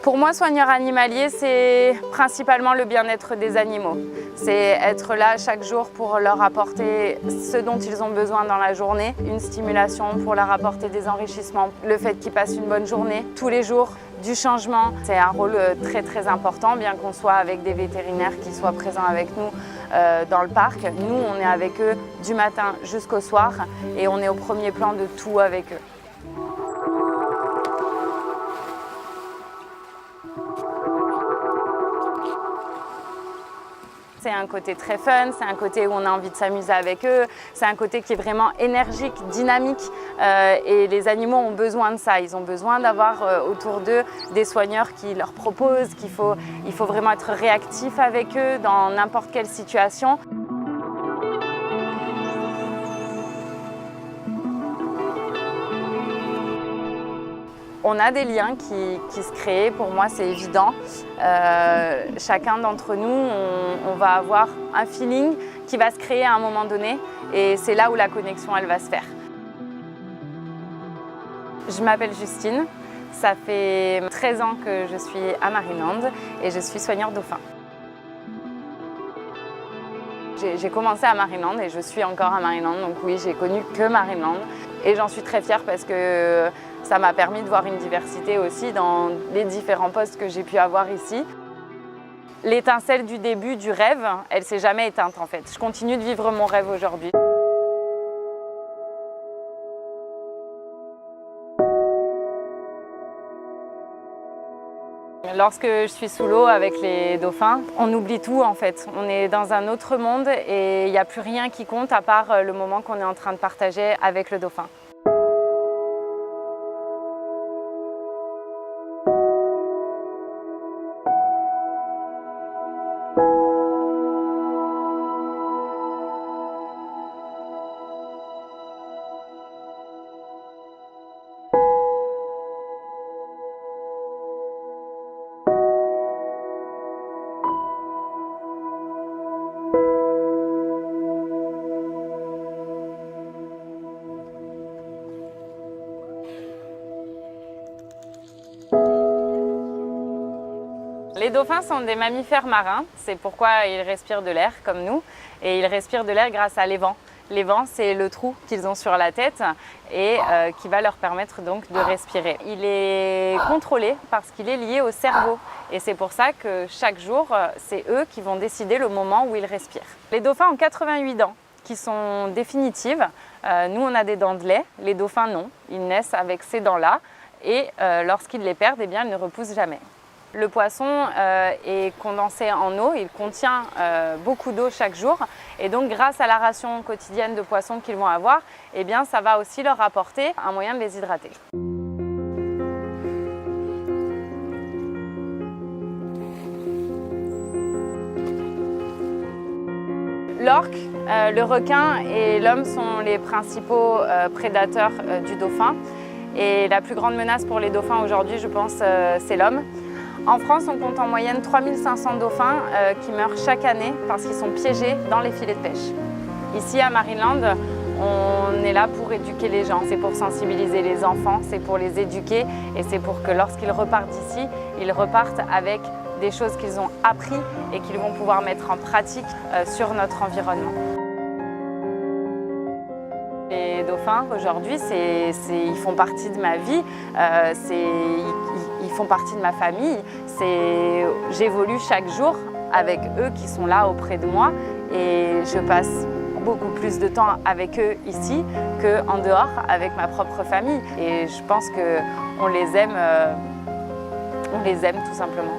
Pour moi, soigneur animalier, c'est principalement le bien-être des animaux. C'est être là chaque jour pour leur apporter ce dont ils ont besoin dans la journée, une stimulation pour leur apporter des enrichissements, le fait qu'ils passent une bonne journée, tous les jours, du changement. C'est un rôle très important, bien qu'on soit avec des vétérinaires qui soient présents avec nous dans le parc. Nous, on est avec eux du matin jusqu'au soir et on est au premier plan de tout avec eux. C'est un côté très fun, c'est un côté où on a envie de s'amuser avec eux, c'est un côté qui est vraiment énergique, dynamique et les animaux ont besoin de ça. Ils ont besoin d'avoir autour d'eux des soigneurs qui leur proposent qu'il faut vraiment être réactif avec eux dans n'importe quelle situation. On a des liens qui se créent, pour moi c'est évident. Chacun d'entre nous, on va avoir un feeling qui va se créer à un moment donné et c'est là où la connexion elle va se faire. Je m'appelle Justine, ça fait 13 ans que je suis à Marineland et je suis soigneur dauphin. J'ai commencé à Marineland et je suis encore à Marineland, donc oui, j'ai connu que Marineland. Et j'en suis très fière parce que ça m'a permis de voir une diversité aussi dans les différents postes que j'ai pu avoir ici. L'étincelle du début du rêve, elle ne s'est jamais éteinte en fait. Je continue de vivre mon rêve aujourd'hui. Lorsque je suis sous l'eau avec les dauphins, on oublie tout en fait. On est dans un autre monde et il n'y a plus rien qui compte à part le moment qu'on est en train de partager avec le dauphin. Les dauphins sont des mammifères marins, c'est pourquoi ils respirent de l'air comme nous et ils respirent de l'air grâce à l'évent. L'évent, c'est le trou qu'ils ont sur la tête et qui va leur permettre donc de respirer. Il est contrôlé parce qu'il est lié au cerveau et c'est pour ça que chaque jour, c'est eux qui vont décider le moment où ils respirent. Les dauphins ont 88 dents qui sont définitives. Nous, on a des dents de lait, les dauphins non. Ils naissent avec ces dents-là et lorsqu'ils les perdent, eh bien, ils ne repoussent jamais. Le poisson est condensé en eau, il contient beaucoup d'eau chaque jour et donc grâce à la ration quotidienne de poissons qu'ils vont avoir, eh bien, ça va aussi leur apporter un moyen de les hydrater. L'orque, le requin et l'homme sont les principaux prédateurs du dauphin et la plus grande menace pour les dauphins aujourd'hui, je pense, c'est l'homme. En France, on compte en moyenne 3500 dauphins qui meurent chaque année parce qu'ils sont piégés dans les filets de pêche. Ici à Marineland, on est là pour éduquer les gens, c'est pour sensibiliser les enfants, c'est pour les éduquer et c'est pour que lorsqu'ils repartent d'ici, ils repartent avec des choses qu'ils ont appris et qu'ils vont pouvoir mettre en pratique sur notre environnement. Les dauphins, aujourd'hui, ils font partie de ma vie, ils font partie de ma famille. J'évolue chaque jour avec eux qui sont là auprès de moi et je passe beaucoup plus de temps avec eux ici qu'en dehors avec ma propre famille. Et je pense qu'on les aime tout simplement.